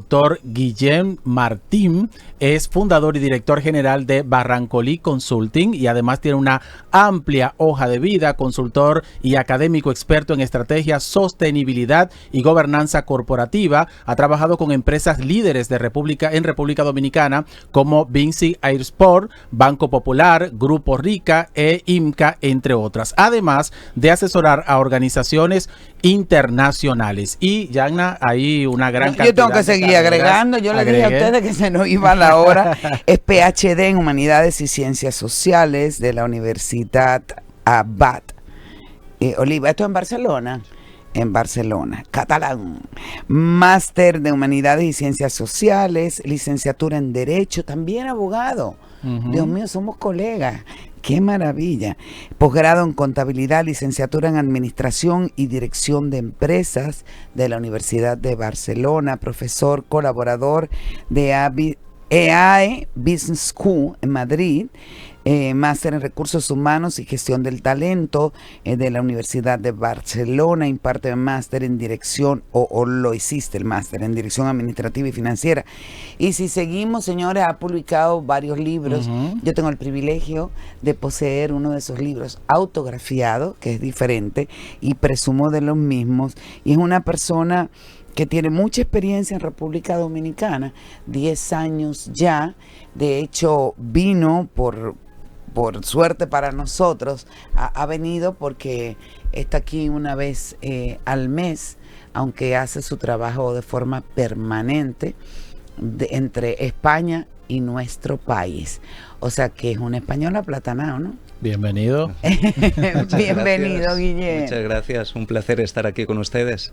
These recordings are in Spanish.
Doctor Guillem Martín es fundador y director general de Barrancolí Consulting y además tiene una amplia hoja de vida, consultor y académico experto en estrategia, sostenibilidad y gobernanza corporativa. Ha trabajado con empresas líderes de República Dominicana como Vinci Airsport, Banco Popular, Grupo Rica e IMCA, entre otras. Además de asesorar a organizaciones internacionales. Y Yagna, hay una gran cantidad. Yo tengo que seguir agregando. Yo le dije a ustedes que se nos iba la hora. Es PhD en Humanidades y Ciencias Sociales de la Universidad Abad Oliva. Esto en Barcelona. En Barcelona, catalán. Máster de Humanidades y Ciencias Sociales, licenciatura en Derecho, también abogado. Dios mío, somos colegas. ¡Qué maravilla! Posgrado en Contabilidad, licenciatura en Administración y Dirección de Empresas de la Universidad de Barcelona, profesor colaborador de EAE Business School en Madrid, máster en Recursos Humanos y Gestión del Talento de la Universidad de Barcelona, imparte máster en Dirección, o lo hiciste el máster en Dirección Administrativa y Financiera. Y si seguimos, señores, ha publicado varios libros. Yo tengo el privilegio de poseer uno de esos libros autografiado, que es diferente, y presumo de los mismos, y es una persona que tiene mucha experiencia en República Dominicana, 10 años ya. De hecho, vino por suerte para nosotros, ha venido porque está aquí una vez al mes, aunque hace su trabajo de forma permanente entre España y nuestro país. O sea que es un español aplatanado, ¿no? Bienvenido. Bienvenido, Guillem. Muchas gracias, un placer estar aquí con ustedes.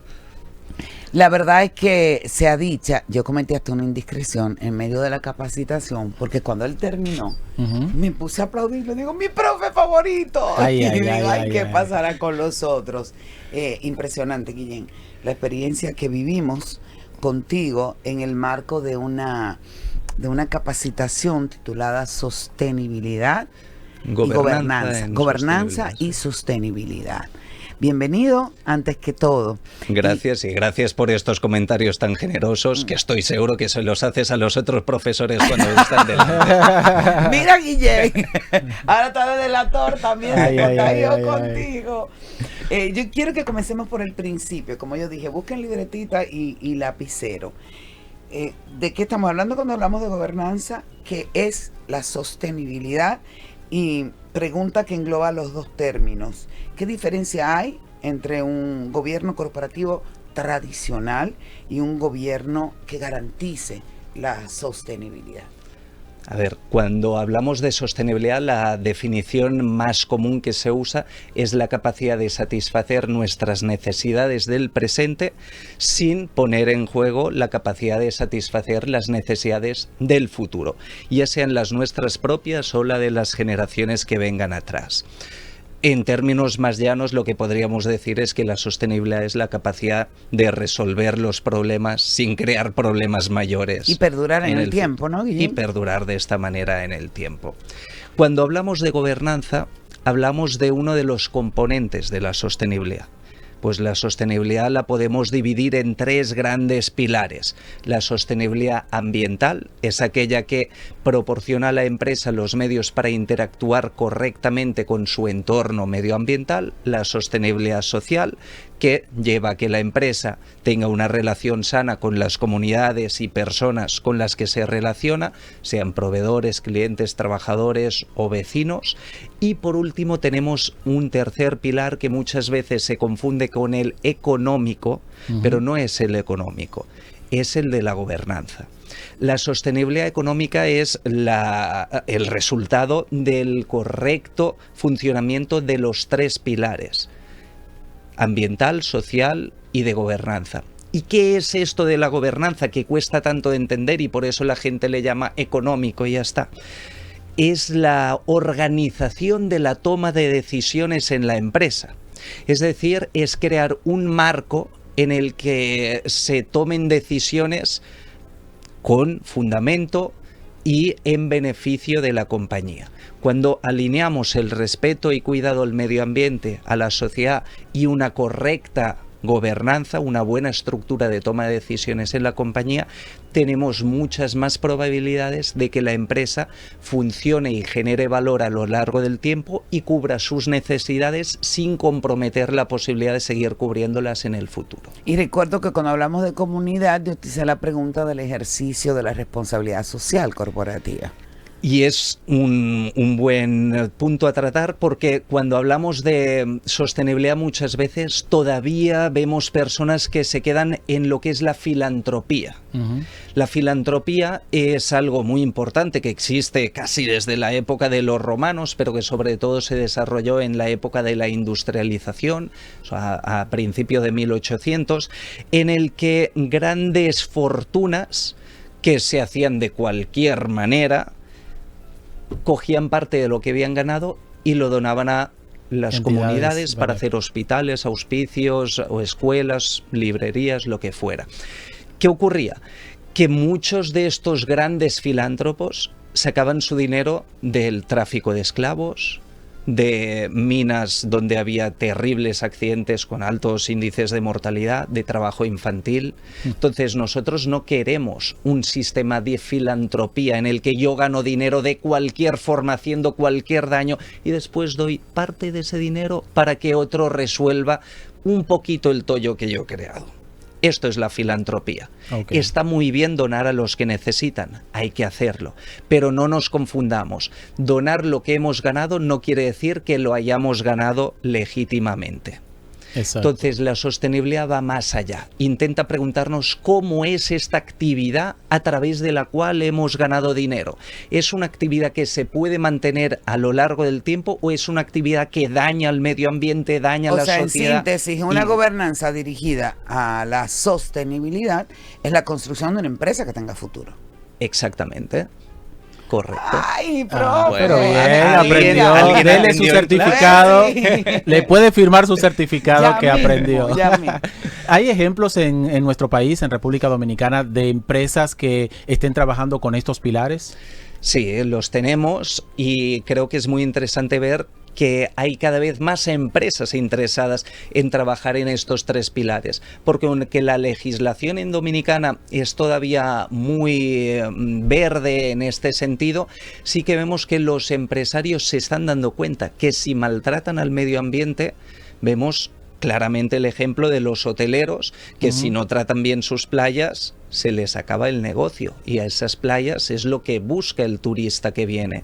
La verdad es que se ha dicho, yo cometí hasta una indiscreción en medio de la capacitación, porque cuando él terminó, me puse a aplaudir, le digo, mi profe favorito. ¿Qué pasará con los otros? Impresionante, Guillem, la experiencia que vivimos contigo en el marco de una capacitación titulada Sostenibilidad y Gobernanza y Sostenibilidad. Bienvenido, antes que todo. Gracias, y gracias por estos comentarios tan generosos, que estoy seguro que se los haces a los otros profesores cuando están delante. Mira, Guillem, ahora está de delator también, se contigo. Yo quiero que comencemos por el principio. Como yo dije, busquen libretita y lapicero. ¿De qué estamos hablando cuando hablamos de gobernanza? ¿Qué es la sostenibilidad? Y pregunta que engloba los dos términos. ¿Qué diferencia hay entre un gobierno corporativo tradicional y un gobierno que garantice la sostenibilidad? A ver, cuando hablamos de sostenibilidad, la definición más común que se usa es la capacidad de satisfacer nuestras necesidades del presente sin poner en juego la capacidad de satisfacer las necesidades del futuro, ya sean las nuestras propias o la de las generaciones que vengan atrás. En términos más llanos, lo que podríamos decir es que la sostenibilidad es la capacidad de resolver los problemas sin crear problemas mayores. Y perdurar en el tiempo, ¿no, Guillem? Y perdurar de esta manera en el tiempo. Cuando hablamos de gobernanza, hablamos de uno de los componentes de la sostenibilidad. Pues la sostenibilidad la podemos dividir en 3 grandes pilares. La sostenibilidad ambiental es aquella que proporciona a la empresa los medios para interactuar correctamente con su entorno medioambiental. La sostenibilidad social, que lleva a que la empresa tenga una relación sana con las comunidades y personas con las que se relaciona, sean proveedores, clientes, trabajadores o vecinos. Y por último tenemos un tercer pilar que muchas veces se confunde con el económico, pero no es el económico, es el de la gobernanza. La sostenibilidad económica es el resultado del correcto funcionamiento de los 3 pilares: ambiental, social y de gobernanza. ¿Y qué es esto de la gobernanza que cuesta tanto de entender y por eso la gente le llama económico y ya está? Es la organización de la toma de decisiones en la empresa. Es decir, es crear un marco en el que se tomen decisiones con fundamento y en beneficio de la compañía. Cuando alineamos el respeto y cuidado al medio ambiente, a la sociedad y una correcta gobernanza, una buena estructura de toma de decisiones en la compañía, tenemos muchas más probabilidades de que la empresa funcione y genere valor a lo largo del tiempo y cubra sus necesidades sin comprometer la posibilidad de seguir cubriéndolas en el futuro. Y recuerdo que cuando hablamos de comunidad, yo te hice la pregunta del ejercicio de la responsabilidad social corporativa. Y es un buen punto a tratar, porque cuando hablamos de sostenibilidad muchas veces todavía vemos personas que se quedan en lo que es la filantropía. La filantropía es algo muy importante que existe casi desde la época de los romanos, pero que sobre todo se desarrolló en la época de la industrialización, o sea, a principios de 1800, en el que grandes fortunas que se hacían de cualquier manera cogían parte de lo que habían ganado y lo donaban a las comunidades para hacer hospitales, auspicios o escuelas, librerías, lo que fuera. ¿Qué ocurría? Que muchos de estos grandes filántropos sacaban su dinero del tráfico de esclavos, de minas donde había terribles accidentes con altos índices de mortalidad, de trabajo infantil. Entonces nosotros no queremos un sistema de filantropía en el que yo gano dinero de cualquier forma haciendo cualquier daño y después doy parte de ese dinero para que otro resuelva un poquito el tollo que yo he creado. Esto es la filantropía. Okay. Está muy bien donar a los que necesitan, hay que hacerlo, pero no nos confundamos. Donar lo que hemos ganado no quiere decir que lo hayamos ganado legítimamente. Exacto. Entonces la sostenibilidad va más allá. Intenta preguntarnos cómo es esta actividad a través de la cual hemos ganado dinero. ¿Es una actividad que se puede mantener a lo largo del tiempo o es una actividad que daña al medio ambiente, daña a la sociedad? En síntesis, una gobernanza dirigida a la sostenibilidad es la construcción de una empresa que tenga futuro. Exactamente. Correcto. Ay, profe. Pero bien, aprendió. Dele su certificado. Le puede firmar su certificado ya que mismo, aprendió. ¿Hay ejemplos en nuestro país, en República Dominicana, de empresas que estén trabajando con estos pilares? Sí, los tenemos y creo que es muy interesante ver que hay cada vez más empresas interesadas en trabajar en estos tres pilares, porque aunque la legislación en Dominicana es todavía muy verde en este sentido, sí que vemos que los empresarios se están dando cuenta que si maltratan al medio ambiente, vemos claramente el ejemplo de los hoteleros que si no tratan bien sus playas se les acaba el negocio y a esas playas es lo que busca el turista que viene.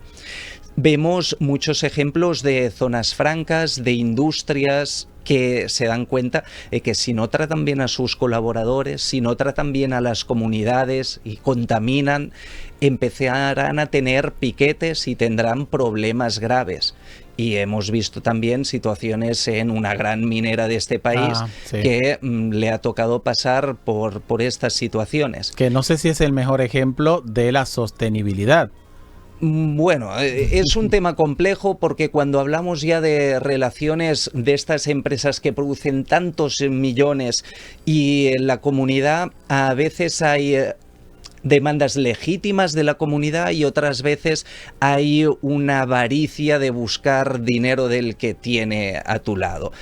Vemos muchos ejemplos de zonas francas, de industrias que se dan cuenta de que si no tratan bien a sus colaboradores, si no tratan bien a las comunidades y contaminan, empezarán a tener piquetes y tendrán problemas graves. Y hemos visto también situaciones en una gran minera de este país que le ha tocado pasar por estas situaciones. Que no sé si es el mejor ejemplo de la sostenibilidad. Bueno, es un tema complejo porque cuando hablamos ya de relaciones de estas empresas que producen tantos millones y en la comunidad, a veces hay demandas legítimas de la comunidad y otras veces hay una avaricia de buscar dinero del que tiene a tu lado.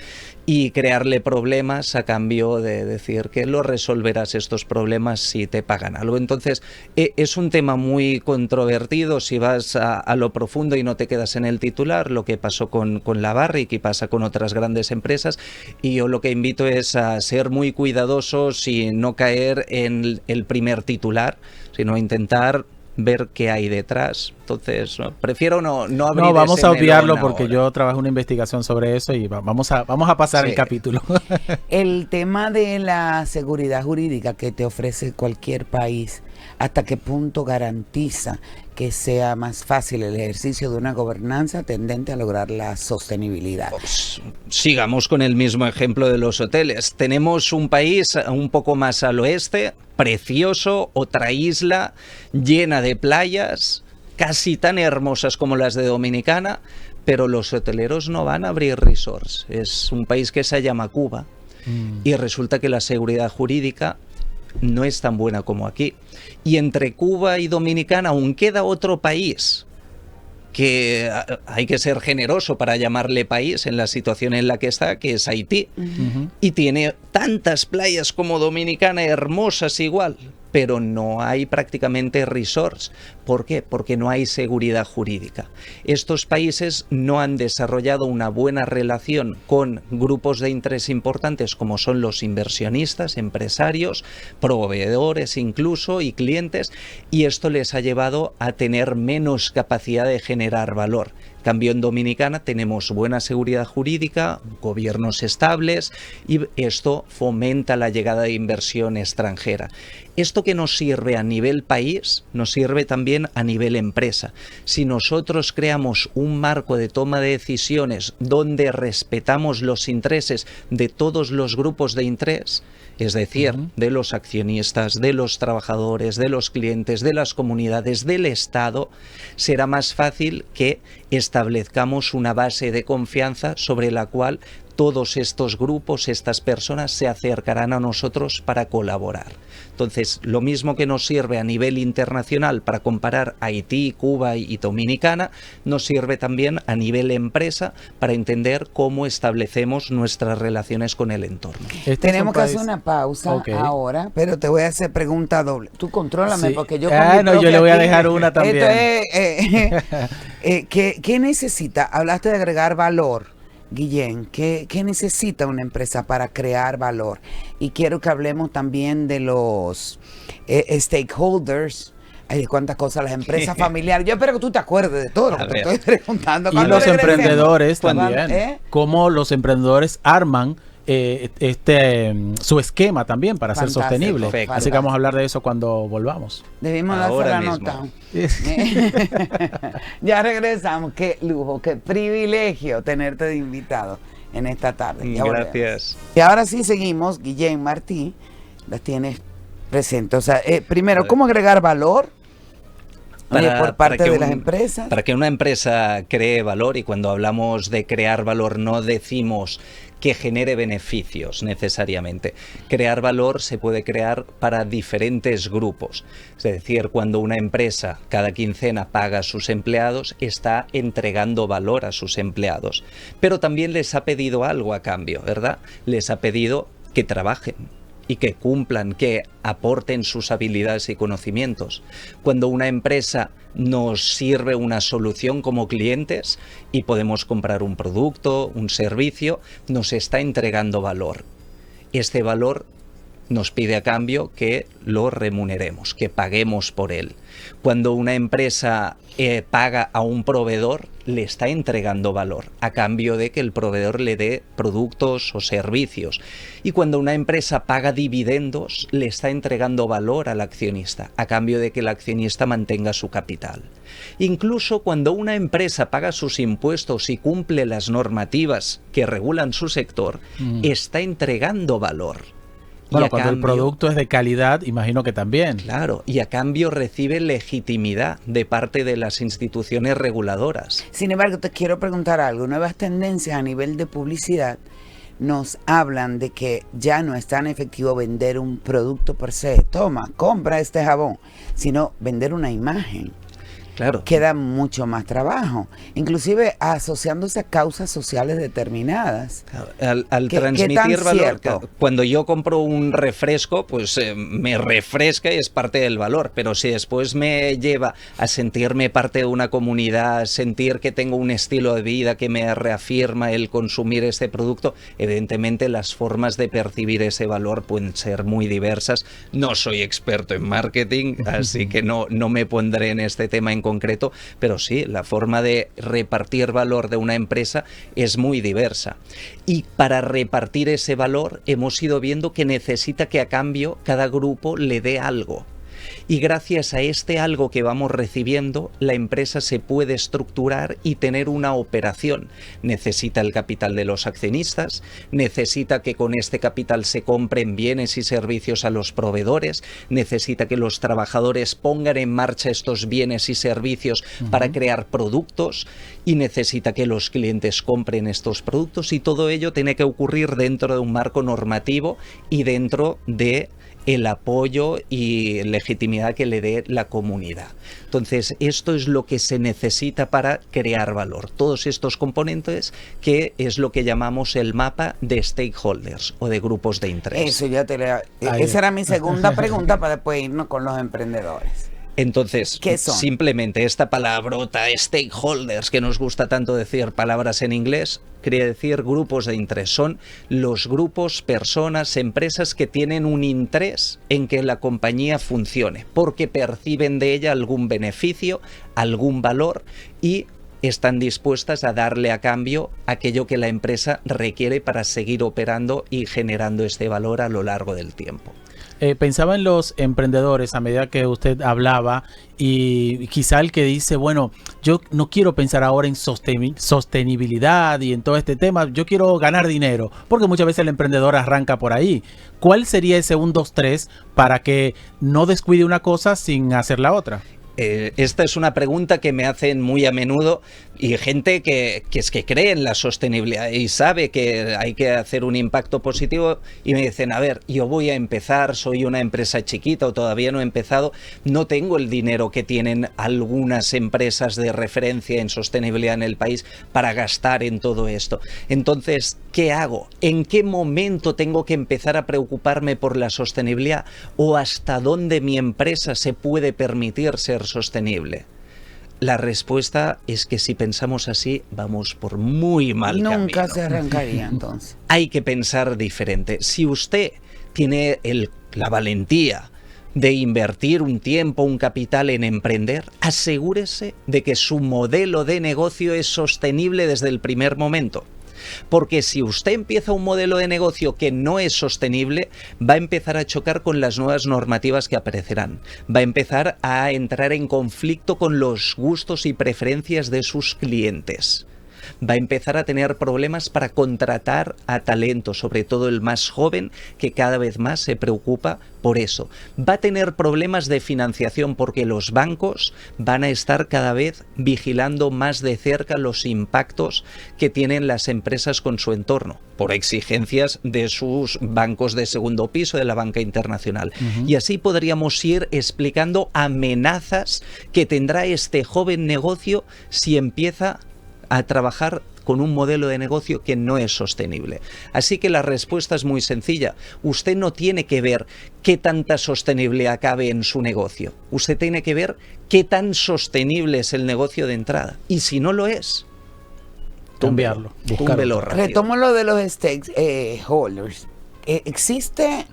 Y crearle problemas a cambio de decir que lo resolverás estos problemas si te pagan algo. Entonces, es un tema muy controvertido si vas a lo profundo y no te quedas en el titular, lo que pasó con la Barrick y pasa con otras grandes empresas. Y yo lo que invito es a ser muy cuidadosos y no caer en el primer titular, sino intentar ver qué hay detrás. Entonces, prefiero no abrir ese melón. No, vamos a obviarlo porque yo trabajo una investigación sobre eso y vamos a pasar el capítulo. El tema de la seguridad jurídica que te ofrece cualquier país, ¿hasta qué punto garantiza que sea más fácil el ejercicio de una gobernanza tendente a lograr la sostenibilidad? Pues, sigamos con el mismo ejemplo de los hoteles. Tenemos un país un poco más al oeste, precioso, otra isla llena de playas, casi tan hermosas como las de Dominicana, pero los hoteleros no van a abrir resorts. Es un país que se llama Cuba y resulta que la seguridad jurídica no es tan buena como aquí. Y entre Cuba y Dominicana aún queda otro país que hay que ser generoso para llamarle país en la situación en la que está, que es Haití. Y tiene tantas playas como Dominicana, hermosas igual, pero no hay prácticamente resorts. ¿Por qué? Porque no hay seguridad jurídica. Estos países no han desarrollado una buena relación con grupos de interés importantes como son los inversionistas, empresarios, proveedores incluso y clientes, y esto les ha llevado a tener menos capacidad de generar valor. En cambio, en Dominicana tenemos buena seguridad jurídica, gobiernos estables, y esto fomenta la llegada de inversión extranjera. Esto que nos sirve a nivel país, nos sirve también a nivel empresa. Si nosotros creamos un marco de toma de decisiones donde respetamos los intereses de todos los grupos de interés, es decir, de los accionistas, de los trabajadores, de los clientes, de las comunidades, del Estado, será más fácil que establezcamos una base de confianza sobre la cual todos estos grupos, estas personas se acercarán a nosotros para colaborar. Entonces, lo mismo que nos sirve a nivel internacional para comparar Haití, Cuba y Dominicana, nos sirve también a nivel empresa para entender cómo establecemos nuestras relaciones con el entorno. Tenemos que hacer una pausa ahora, pero te voy a hacer pregunta doble. Tú contrólame porque yo yo le voy a dejar una también. Esto es, ¿qué necesita? Hablaste de agregar valor. Guillén, ¿qué necesita una empresa para crear valor? Y quiero que hablemos también de los stakeholders. Ay, cuántas cosas, las empresas familiares. Yo espero que tú te acuerdes de todo lo que te estoy preguntando. Y los emprendedores también. Cómo los emprendedores arman su esquema también para ser sostenible. Perfecto. Así que vamos a hablar de eso cuando volvamos. Debimos darse la nota. Ya regresamos. Qué lujo, qué privilegio tenerte de invitado en esta tarde. Ya gracias. Volvemos. Y ahora sí seguimos. Guillén Martí, las tienes presentes. O sea, primero, ¿cómo agregar valor? Por parte de las empresas. Para que una empresa cree valor, y cuando hablamos de crear valor no decimos que genere beneficios necesariamente. Crear valor se puede crear para diferentes grupos. Es decir, cuando una empresa cada quincena paga a sus empleados, está entregando valor a sus empleados. Pero también les ha pedido algo a cambio, ¿verdad? Les ha pedido que trabajen y que cumplan, que aporten sus habilidades y conocimientos. Cuando una empresa nos sirve una solución como clientes y podemos comprar un producto, un servicio, nos está entregando valor. Este valor nos pide a cambio que lo remuneremos, que paguemos por él. Cuando una empresa paga a un proveedor, le está entregando valor a cambio de que el proveedor le dé productos o servicios. Y cuando una empresa paga dividendos, le está entregando valor al accionista a cambio de que el accionista mantenga su capital. Incluso cuando una empresa paga sus impuestos y cumple las normativas que regulan su sector, está entregando valor. Bueno, cuando el producto es de calidad, imagino que también. Claro, y a cambio recibe legitimidad de parte de las instituciones reguladoras. Sin embargo, te quiero preguntar algo. Nuevas tendencias a nivel de publicidad nos hablan de que ya no es tan efectivo vender un producto per se. Toma, compra este jabón, sino vender una imagen. Claro. Queda mucho más trabajo, inclusive asociándose a causas sociales determinadas. Al transmitir valor, cuando yo compro un refresco, pues me refresca y es parte del valor, pero si después me lleva a sentirme parte de una comunidad, sentir que tengo un estilo de vida que me reafirma el consumir este producto, evidentemente las formas de percibir ese valor pueden ser muy diversas. No soy experto en marketing, así que no me pondré en este tema en concreto, pero sí, la forma de repartir valor de una empresa es muy diversa. Y para repartir ese valor hemos ido viendo que necesita que a cambio cada grupo le dé algo. Y gracias a este algo que vamos recibiendo, la empresa se puede estructurar y tener una operación. Necesita el capital de los accionistas, necesita que con este capital se compren bienes y servicios a los proveedores, necesita que los trabajadores pongan en marcha estos bienes y servicios para crear productos, y necesita que los clientes compren estos productos, y todo ello tiene que ocurrir dentro de un marco normativo y dentro de el apoyo y legitimidad que le dé la comunidad. Entonces, esto es lo que se necesita para crear valor. Todos estos componentes, que es lo que llamamos el mapa de stakeholders o de grupos de interés. Eso ya esa era mi segunda pregunta para después irnos con los emprendedores. Entonces, simplemente esta palabrota, stakeholders, que nos gusta tanto decir palabras en inglés, quiere decir grupos de interés. Son los grupos, personas, empresas que tienen un interés en que la compañía funcione, porque perciben de ella algún beneficio, algún valor y están dispuestas a darle a cambio aquello que la empresa requiere para seguir operando y generando este valor a lo largo del tiempo. Pensaba en los emprendedores a medida que usted hablaba y quizá el que dice, bueno, yo no quiero pensar ahora en sostenibilidad y en todo este tema, yo quiero ganar dinero, porque muchas veces el emprendedor arranca por ahí. ¿Cuál sería ese 1, 2, 3 para que no descuide una cosa sin hacer la otra? Esta es una pregunta que me hacen muy a menudo y gente que cree en la sostenibilidad y sabe que hay que hacer un impacto positivo y me dicen, a ver, yo voy a empezar, soy una empresa chiquita o todavía no he empezado, no tengo el dinero que tienen algunas empresas de referencia en sostenibilidad en el país para gastar en todo esto. Entonces, ¿qué hago? ¿En qué momento tengo que empezar a preocuparme por la sostenibilidad? ¿O hasta dónde mi empresa se puede permitir ser sostenible? La respuesta es que si pensamos así, vamos por muy mal camino. Nunca se arrancaría entonces. Hay que pensar diferente. Si usted tiene la valentía de invertir un tiempo, un capital en emprender, asegúrese de que su modelo de negocio es sostenible desde el primer momento. Porque si usted empieza un modelo de negocio que no es sostenible, va a empezar a chocar con las nuevas normativas que aparecerán. Va a empezar a entrar en conflicto con los gustos y preferencias de sus clientes. Va a empezar a tener problemas para contratar a talento, sobre todo el más joven, que cada vez más se preocupa por eso. Va a tener problemas de financiación porque los bancos van a estar cada vez vigilando más de cerca los impactos que tienen las empresas con su entorno, por exigencias de sus bancos de segundo piso, de la banca internacional. Y así podríamos ir explicando amenazas que tendrá este joven negocio si empieza a trabajar con un modelo de negocio que no es sostenible. Así que la respuesta es muy sencilla. Usted no tiene que ver qué tanta sostenibilidad cabe en su negocio. Usted tiene que ver qué tan sostenible es el negocio de entrada. Y si no lo es, cambiarlo. Túmbelo rápido. Retomo lo de los stakeholders. ¿Existe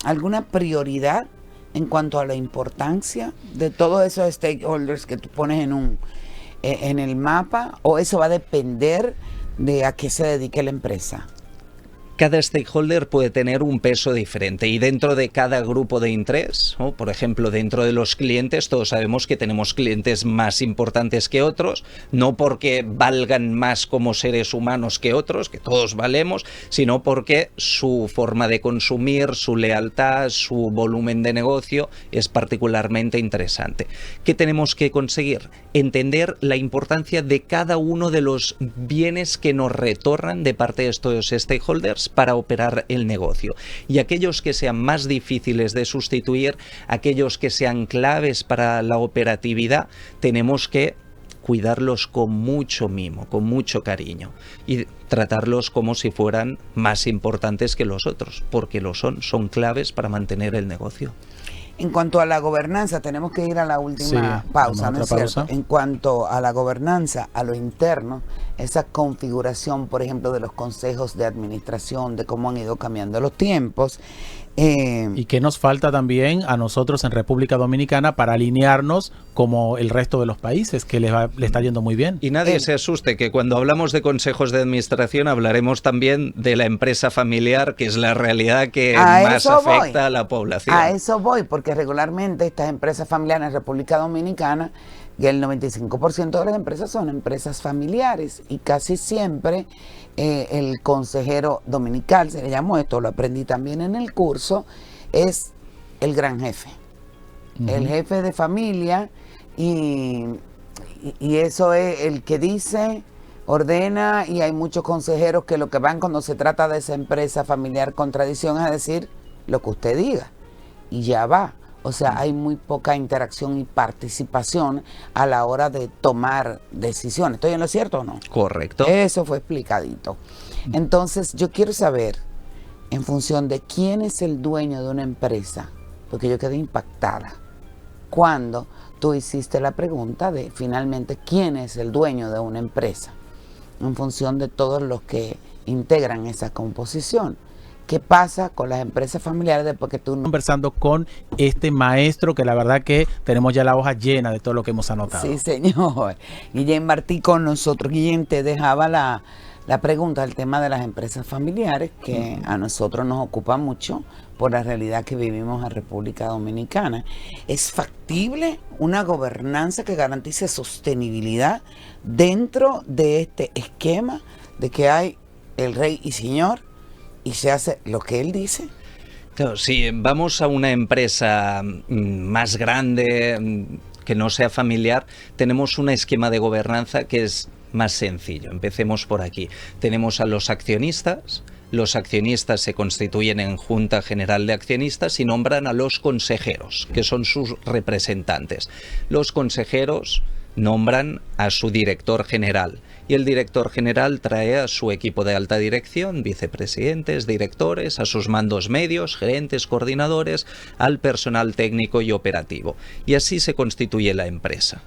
alguna prioridad en cuanto a la importancia de todos esos stakeholders que tú pones en el mapa, o eso va a depender de a qué se dedique la empresa? Cada stakeholder puede tener un peso diferente y dentro de cada grupo de interés, ¿no? Por ejemplo, dentro de los clientes, todos sabemos que tenemos clientes más importantes que otros, no porque valgan más como seres humanos que otros, que todos valemos, sino porque su forma de consumir, su lealtad, su volumen de negocio es particularmente interesante. ¿Qué tenemos que conseguir? Entender la importancia de cada uno de los bienes que nos retornan de parte de estos stakeholders para operar el negocio. Y aquellos que sean más difíciles de sustituir, aquellos que sean claves para la operatividad, tenemos que cuidarlos con mucho mimo, con mucho cariño y tratarlos como si fueran más importantes que los otros, porque lo son claves para mantener el negocio. En cuanto a la gobernanza, tenemos que ir a la última pausa, ¿no es cierto? En cuanto a la gobernanza, a lo interno, esa configuración, por ejemplo, de los consejos de administración, de cómo han ido cambiando los tiempos. Y qué nos falta también a nosotros en República Dominicana para alinearnos como el resto de los países, que le está yendo muy bien. Y nadie se asuste, que cuando hablamos de consejos de administración hablaremos también de la empresa familiar, que es la realidad que más afecta a la población. A eso voy, porque regularmente estas empresas familiares en República Dominicana, y el 95% de las empresas son empresas familiares, y casi siempre el consejero dominical, se le llamó esto, lo aprendí también en el curso, es el gran jefe, el jefe de familia, y eso es el que dice, ordena, y hay muchos consejeros que lo que van cuando se trata de esa empresa familiar con tradición es a decir lo que usted diga. Y ya va. O sea, hay muy poca interacción y participación a la hora de tomar decisiones. ¿Estoy en lo cierto o no? Correcto. Eso fue explicadito. Entonces, yo quiero saber, en función de quién es el dueño de una empresa, porque yo quedé impactada cuando tú hiciste la pregunta de finalmente quién es el dueño de una empresa, en función de todos los que integran esa composición. ¿Qué pasa con las empresas familiares después que tú... Conversando con este maestro que la verdad que tenemos ya la hoja llena de todo lo que hemos anotado. Sí, señor. Guillén Martí con nosotros. Guillén, te dejaba la pregunta del tema de las empresas familiares, que a nosotros nos ocupa mucho por la realidad que vivimos en República Dominicana. ¿Es factible una gobernanza que garantice sostenibilidad dentro de este esquema de que hay el rey y señor y se hace lo que él dice? Claro, si vamos a una empresa más grande, que no sea familiar, tenemos un esquema de gobernanza que es más sencillo. Empecemos por aquí. Tenemos a los accionistas. Los accionistas se constituyen en Junta General de Accionistas y nombran a los consejeros, que son sus representantes. Los consejeros nombran a su director general y el director general trae a su equipo de alta dirección, vicepresidentes, directores, a sus mandos medios, gerentes, coordinadores, al personal técnico y operativo. Y así se constituye la empresa.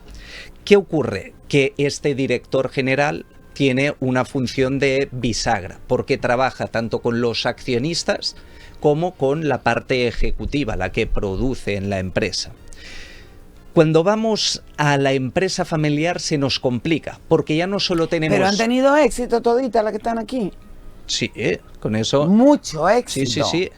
¿Qué ocurre? Que este director general tiene una función de bisagra, porque trabaja tanto con los accionistas como con la parte ejecutiva, la que produce en la empresa. Cuando vamos a la empresa familiar se nos complica, porque ya no solo tenemos... Pero han tenido éxito toditas las que están aquí. Sí, con eso... Mucho éxito. Sí, sí, sí.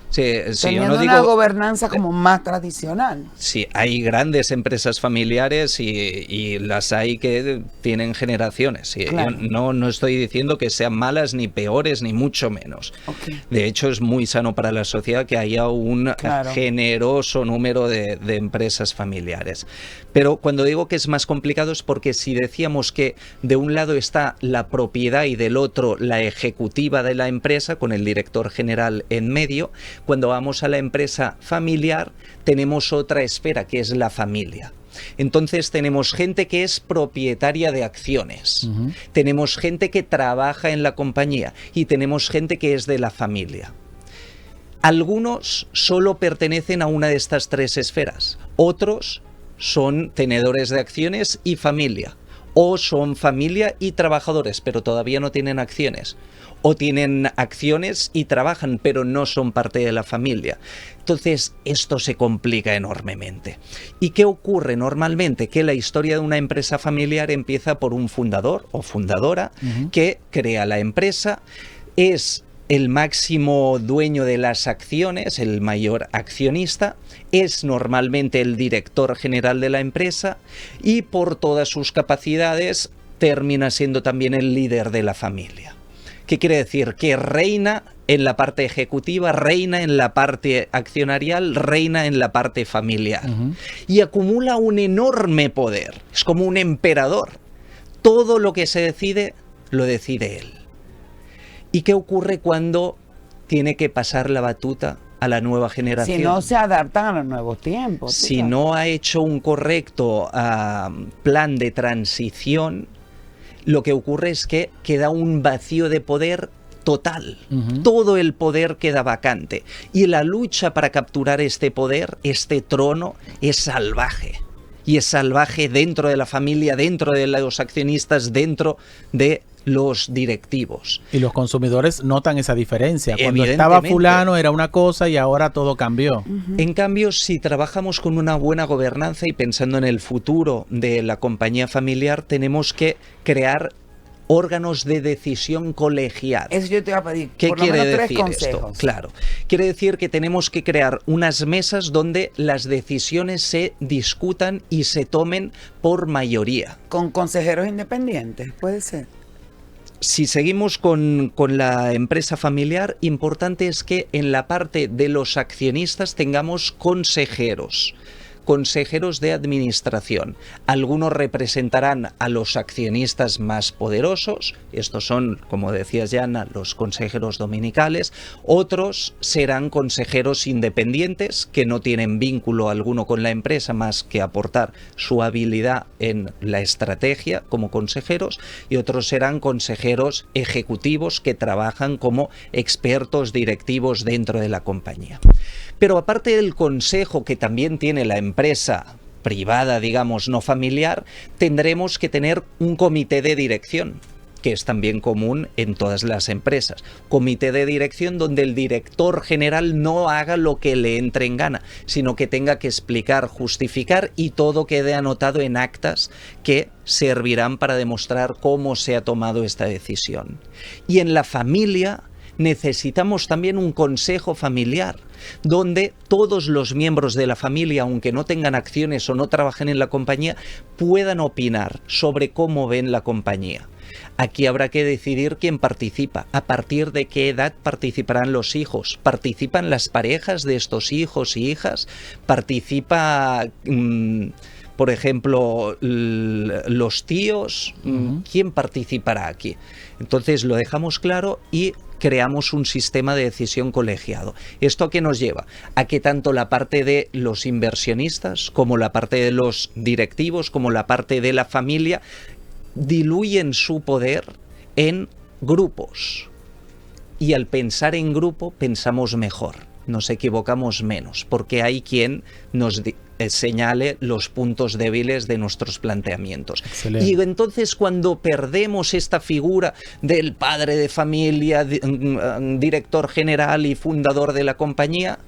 Sí, teniendo yo no digo, una gobernanza como más tradicional. Sí, hay grandes empresas familiares y las hay que tienen generaciones. Sí, claro. Yo no estoy diciendo que sean malas ni peores, ni mucho menos. Okay. De hecho, es muy sano para la sociedad que haya un generoso número de empresas familiares. Pero cuando digo que es más complicado es porque si decíamos que de un lado está la propiedad y del otro la ejecutiva de la empresa, con el director general en medio, cuando vamos a la empresa familiar tenemos otra esfera que es la familia. Entonces tenemos gente que es propietaria de acciones, tenemos gente que trabaja en la compañía y tenemos gente que es de la familia. Algunos solo pertenecen a una de estas tres esferas, otros son tenedores de acciones y familia, o son familia y trabajadores, pero todavía no tienen acciones. O tienen acciones y trabajan, pero no son parte de la familia. Entonces, esto se complica enormemente. ¿Y qué ocurre normalmente? Que la historia de una empresa familiar empieza por un fundador o fundadora que crea la empresa, es el máximo dueño de las acciones, el mayor accionista, es normalmente el director general de la empresa y por todas sus capacidades termina siendo también el líder de la familia. ¿Qué quiere decir? Que reina en la parte ejecutiva, reina en la parte accionarial, reina en la parte familiar. Y acumula un enorme poder. Es como un emperador. Todo lo que se decide, lo decide él. ¿Y qué ocurre cuando tiene que pasar la batuta a la nueva generación? Si no se adaptan a los nuevos tiempos. Si no ha hecho un correcto plan de transición, lo que ocurre es que queda un vacío de poder total. Todo el poder queda vacante. Y la lucha para capturar este poder, este trono, es salvaje. Y es salvaje dentro de la familia, dentro de los accionistas, dentro de los directivos. Y los consumidores notan esa diferencia. Cuando estaba fulano era una cosa y ahora todo cambió. En cambio, si trabajamos con una buena gobernanza y pensando en el futuro de la compañía familiar, tenemos que crear órganos de decisión colegiada. Eso yo te iba a pedir. ¿Qué por lo quiere menos decir esto? Claro. Quiere decir que tenemos que crear unas mesas donde las decisiones se discutan y se tomen por mayoría. Con consejeros independientes, puede ser. Si seguimos con la empresa familiar, importante es que en la parte de los accionistas tengamos consejeros. consejeros de administración. Algunos representarán a los accionistas más poderosos, estos son, como decías Jana, los consejeros dominicales. Otros serán consejeros independientes que no tienen vínculo alguno con la empresa más que aportar su habilidad en la estrategia como consejeros, y otros serán consejeros ejecutivos que trabajan como expertos directivos dentro de la compañía. Pero aparte del consejo que también tiene la empresa privada, digamos, no familiar, tendremos que tener un comité de dirección, que es también común en todas las empresas. Comité de dirección donde el director general no haga lo que le entre en gana, sino que tenga que explicar, justificar, y todo quede anotado en actas que servirán para demostrar cómo se ha tomado esta decisión. Y en la familia necesitamos también un consejo familiar, donde todos los miembros de la familia, aunque no tengan acciones o no trabajen en la compañía, puedan opinar sobre cómo ven la compañía. Aquí habrá que decidir quién participa, a partir de qué edad participarán los hijos, participan las parejas de estos hijos y hijas, participa, por ejemplo, los tíos, ¿quién participará aquí? Entonces lo dejamos claro y creamos un sistema de decisión colegiado. ¿Esto a qué nos lleva? A que tanto la parte de los inversionistas, como la parte de los directivos, como la parte de la familia, diluyen su poder en grupos. Y al pensar en grupo, pensamos mejor, nos equivocamos menos, porque hay quien nos señale los puntos débiles de nuestros planteamientos. Excelente. Y entonces, cuando perdemos esta figura del padre de familia, director general y fundador de la compañía,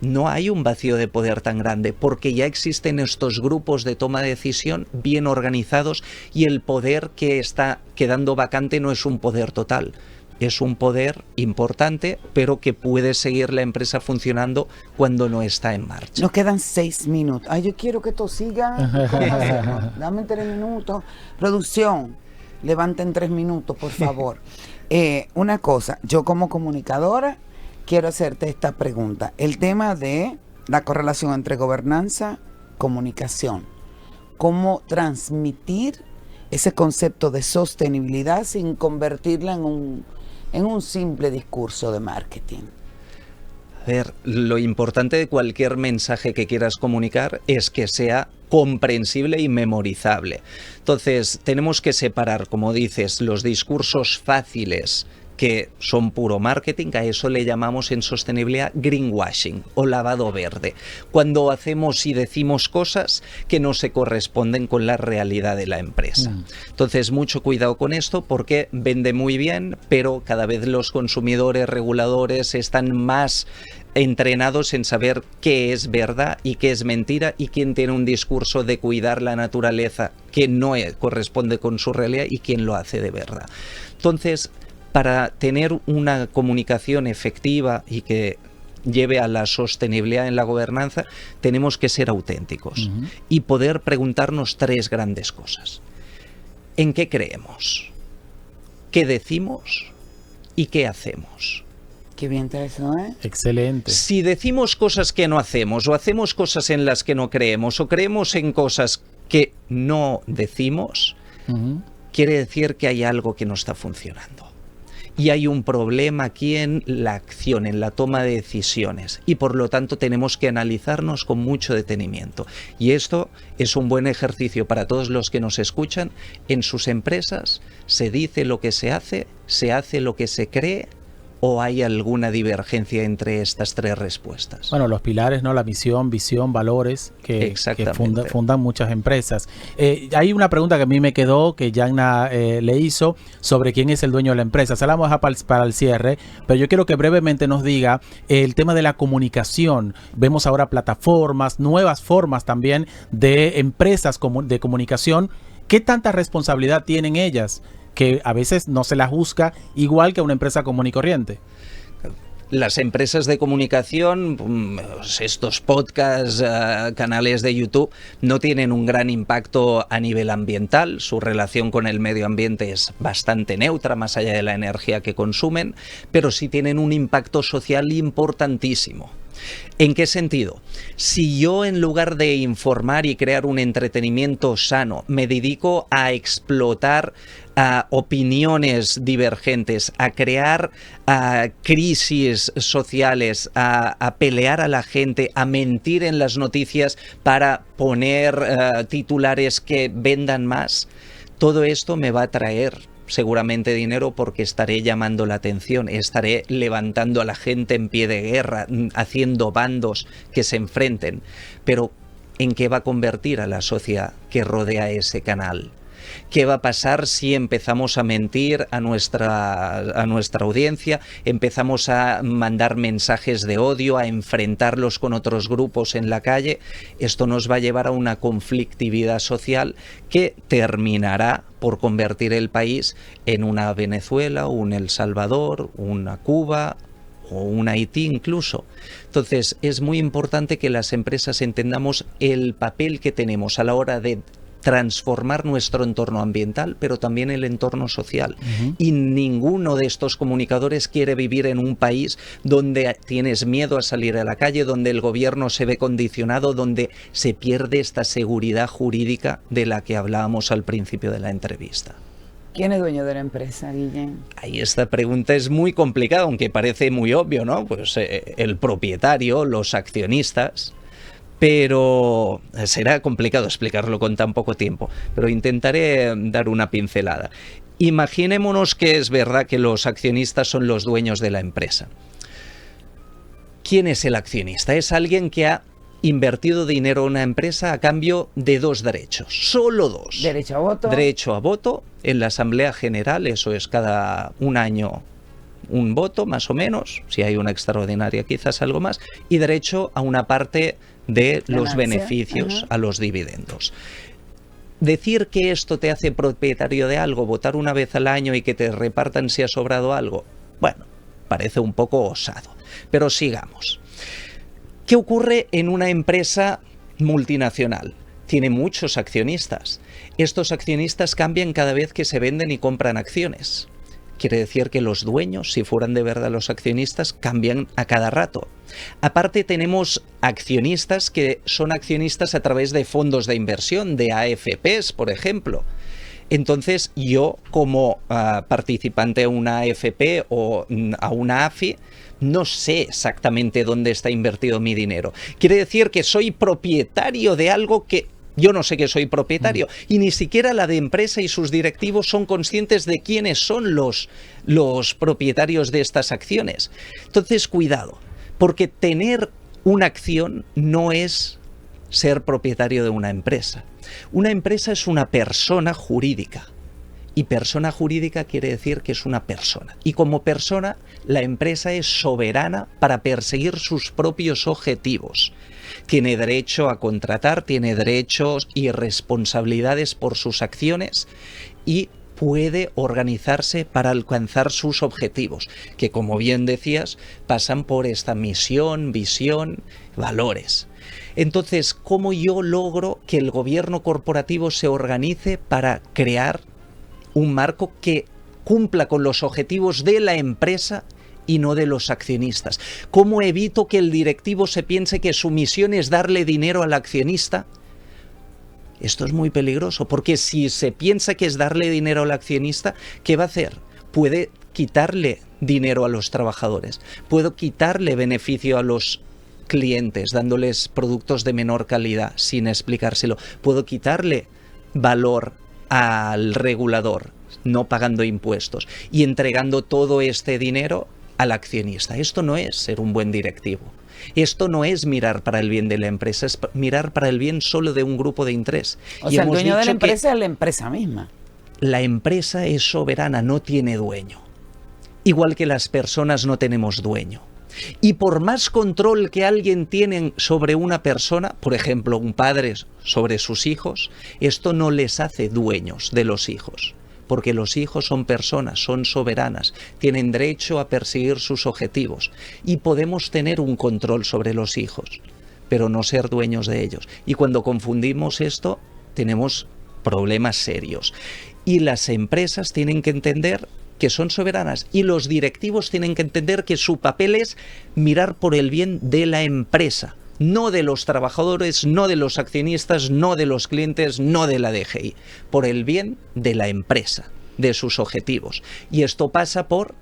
no hay un vacío de poder tan grande, porque ya existen estos grupos de toma de decisión bien organizados, y el poder que está quedando vacante no es un poder total. Es un poder importante, pero que puede seguir la empresa funcionando cuando no está en marcha. Nos quedan 6 minutos. Ay, yo quiero que esto siga. Dame 3 minutos. Producción, levanten 3 minutos, por favor. Una cosa, yo como comunicadora quiero hacerte esta pregunta. El tema de la correlación entre gobernanza, comunicación. ¿Cómo transmitir ese concepto de sostenibilidad sin convertirla en un simple discurso de marketing? A ver, lo importante de cualquier mensaje que quieras comunicar es que sea comprensible y memorizable. Entonces, tenemos que separar, como dices, los discursos fáciles, que son puro marketing. A eso le llamamos en sostenibilidad greenwashing o lavado verde, cuando hacemos y decimos cosas que no se corresponden con la realidad de la empresa. Entonces, mucho cuidado con esto, porque vende muy bien, pero cada vez los consumidores, reguladores están más entrenados en saber qué es verdad y qué es mentira, y quién tiene un discurso de cuidar la naturaleza que no corresponde con su realidad y quién lo hace de verdad. Entonces, para tener una comunicación efectiva y que lleve a la sostenibilidad en la gobernanza, tenemos que ser auténticos y poder preguntarnos 3 grandes cosas. ¿En qué creemos? ¿Qué decimos? ¿Y qué hacemos? Qué bien está eso, ¿eh? Excelente. Si decimos cosas que no hacemos, o hacemos cosas en las que no creemos, o creemos en cosas que no decimos, quiere decir que hay algo que no está funcionando. Y hay un problema aquí en la acción, en la toma de decisiones, y por lo tanto tenemos que analizarnos con mucho detenimiento. Y esto es un buen ejercicio para todos los que nos escuchan. En sus empresas se dice lo que se hace lo que se cree, ¿o hay alguna divergencia entre estas 3 respuestas? Bueno, los pilares, ¿no? La misión, visión, valores que fundan muchas empresas. Hay una pregunta que a mí me quedó, que Jana le hizo, sobre quién es el dueño de la empresa. Se la vamos a dejar para el cierre, pero yo quiero que brevemente nos diga el tema de la comunicación. Vemos ahora plataformas, nuevas formas también de empresas de comunicación. ¿Qué tanta responsabilidad tienen ellas, que a veces no se la juzga igual que a una empresa común y corriente? Las empresas de comunicación, estos podcasts, canales de YouTube, no tienen un gran impacto a nivel ambiental. Su relación con el medio ambiente es bastante neutra, más allá de la energía que consumen, pero sí tienen un impacto social importantísimo. ¿En qué sentido? Si yo, en lugar de informar y crear un entretenimiento sano, me dedico a explotar opiniones divergentes, a crear crisis sociales, a pelear a la gente, a mentir en las noticias para poner titulares que vendan más, todo esto me va a traer seguramente dinero, porque estaré llamando la atención, estaré levantando a la gente en pie de guerra, haciendo bandos que se enfrenten. Pero ¿en qué va a convertir a la sociedad que rodea ese canal? ¿Qué va a pasar si empezamos a mentir a nuestra audiencia, empezamos a mandar mensajes de odio, a enfrentarlos con otros grupos en la calle? Esto nos va a llevar a una conflictividad social que terminará por convertir el país en una Venezuela, un El Salvador, una Cuba o un Haití incluso. Entonces, es muy importante que las empresas entendamos el papel que tenemos a la hora de transformar nuestro entorno ambiental, pero también el entorno social. Y ninguno de estos comunicadores quiere vivir en un país donde tienes miedo a salir a la calle, donde el gobierno se ve condicionado, donde se pierde esta seguridad jurídica de la que hablábamos al principio de la entrevista. ¿Quién es dueño de la empresa, Guillén? Ahí esta pregunta es muy complicada, aunque parece muy obvio, ¿no? Pues el propietario, los accionistas. Pero será complicado explicarlo con tan poco tiempo, pero intentaré dar una pincelada. Imaginémonos que es verdad que los accionistas son los dueños de la empresa. ¿Quién es el accionista? Es alguien que ha invertido dinero en una empresa a cambio de 2 derechos, solo 2. Derecho a voto. Derecho a voto en la Asamblea General, eso es cada un año un voto más o menos, si hay una extraordinaria quizás algo más, y derecho a una parte de los beneficios, a los dividendos. Decir que esto te hace propietario de algo, votar una vez al año y que te repartan si ha sobrado algo, bueno, parece un poco osado, pero sigamos. ¿Qué ocurre en una empresa multinacional? Tiene muchos accionistas. Estos accionistas cambian cada vez que se venden y compran acciones. Quiere decir que los dueños, si fueran de verdad los accionistas, cambian a cada rato. Aparte, tenemos accionistas que son accionistas a través de fondos de inversión, de AFPs, por ejemplo. Entonces, yo, como participante a una AFP o a una AFI, no sé exactamente dónde está invertido mi dinero. Quiere decir que soy propietario de algo que yo no sé que soy propietario, y ni siquiera la de empresa y sus directivos son conscientes de quiénes son los propietarios de estas acciones. Entonces, cuidado, porque tener una acción no es ser propietario de una empresa. Una empresa es una persona jurídica. Y persona jurídica quiere decir que es una persona. Y como persona, la empresa es soberana para perseguir sus propios objetivos. Tiene derecho a contratar, tiene derechos y responsabilidades por sus acciones y puede organizarse para alcanzar sus objetivos, que, como bien decías, pasan por esta misión, visión, valores. Entonces, ¿cómo yo logro que el gobierno corporativo se organice para crear un marco que cumpla con los objetivos de la empresa y no de los accionistas? ¿Cómo evito que el directivo se piense que su misión es darle dinero al accionista? Esto es muy peligroso, porque si se piensa que es darle dinero al accionista, ¿qué va a hacer? Puede quitarle dinero a los trabajadores, puede quitarle beneficio a los clientes, dándoles productos de menor calidad sin explicárselo, puedo quitarle valor al regulador, no pagando impuestos y entregando todo este dinero al accionista. Esto no es ser un buen directivo. Esto no es mirar para el bien de la empresa, es mirar para el bien solo de un grupo de interés. O sea, el dueño de la empresa es la empresa misma. La empresa es soberana, no tiene dueño. Igual que las personas no tenemos dueño. Y por más control que alguien tiene sobre una persona, por ejemplo, un padre sobre sus hijos, esto no les hace dueños de los hijos. Porque los hijos son personas, son soberanas, tienen derecho a perseguir sus objetivos y podemos tener un control sobre los hijos, pero no ser dueños de ellos. Y cuando confundimos esto, tenemos problemas serios. Y las empresas tienen que entender que son soberanas, y los directivos tienen que entender que su papel es mirar por el bien de la empresa, no de los trabajadores, no de los accionistas, no de los clientes, no de la DGI, por el bien de la empresa, de sus objetivos. Y esto pasa por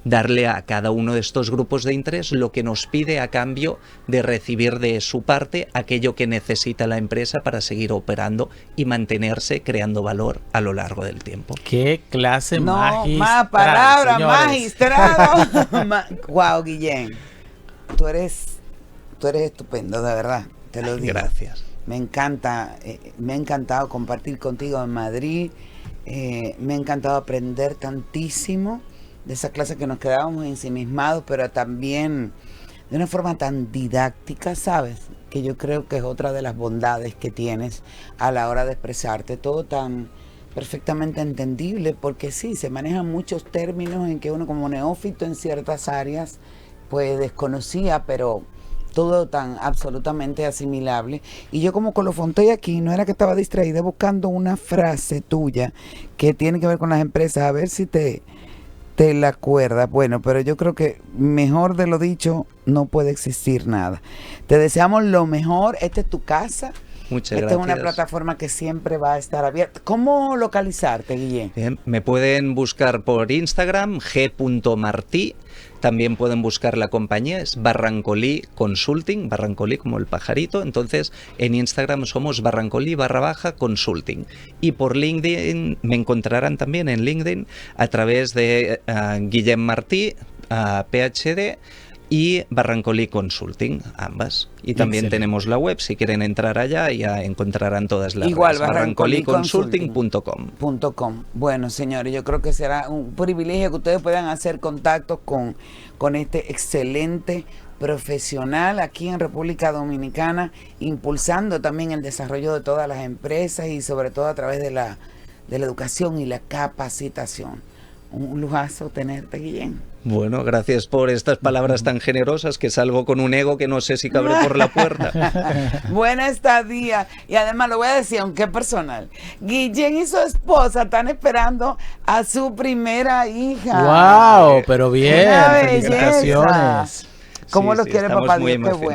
darle a cada uno de estos grupos de interés lo que nos pide a cambio de recibir de su parte aquello que necesita la empresa para seguir operando y mantenerse creando valor a lo largo del tiempo. ¡Qué clase magistral! Más palabras, señores. magistrado. Wow, Guillén, tú eres estupendo, de verdad, te lo digo. Gracias. Me encanta, me ha encantado compartir contigo en Madrid, me ha encantado aprender tantísimo de esa clase que nos quedábamos ensimismados, pero también de una forma tan didáctica, ¿sabes? Que yo creo que es otra de las bondades que tienes a la hora de expresarte, todo tan perfectamente entendible, porque sí, se manejan muchos términos en que uno como neófito en ciertas áreas pues desconocía, pero todo tan absolutamente asimilable. Y yo como colofón estoy aquí, no era que estaba distraída buscando una frase tuya que tiene que ver con las empresas, a ver si te la acuerdas. Bueno, pero yo creo que mejor de lo dicho no puede existir nada. Te deseamos lo mejor, esta es tu casa. Muchas Esta gracias. es una plataforma que siempre va a estar abierta. ¿Cómo localizarte, Guillén? Bien, me pueden buscar por Instagram, g.martí. También pueden buscar la compañía, es Barrancolí Consulting, Barrancolí como el pajarito. Entonces, en Instagram somos Barrancolí_Consulting. Y por LinkedIn, me encontrarán también en LinkedIn a través de Guillem Martí, PhD, y Barrancolí Consulting, ambas. Y también tenemos la web, si quieren entrar allá ya encontrarán todas las igual, redes. barrancoliconsulting.com. Bueno, señores, yo creo que será un privilegio que ustedes puedan hacer contactos con este excelente profesional aquí en República Dominicana, impulsando también el desarrollo de todas las empresas y sobre todo a través de la educación y la capacitación. Un lujazo tenerte, Guillén. Bueno, gracias por estas palabras tan generosas, que salgo con un ego que no sé si cabré por la puerta. Buena estadía. Y además lo voy a decir, aunque es personal, Guillén y su esposa están esperando a su primera hija. ¡Wow! Pero bien, felicitaciones. ¿Cómo lo quiere papá muy Dios? Qué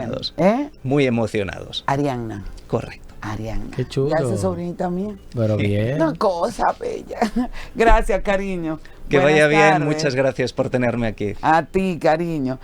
bueno. Muy emocionados. Arianna. Correcto. Arianna. Qué chulo. Ya es sobrinita mía. Pero bien. Una cosa bella. Gracias, cariño. Que Buenas vaya bien, tardes. muchas gracias por tenerme aquí. A ti, cariño.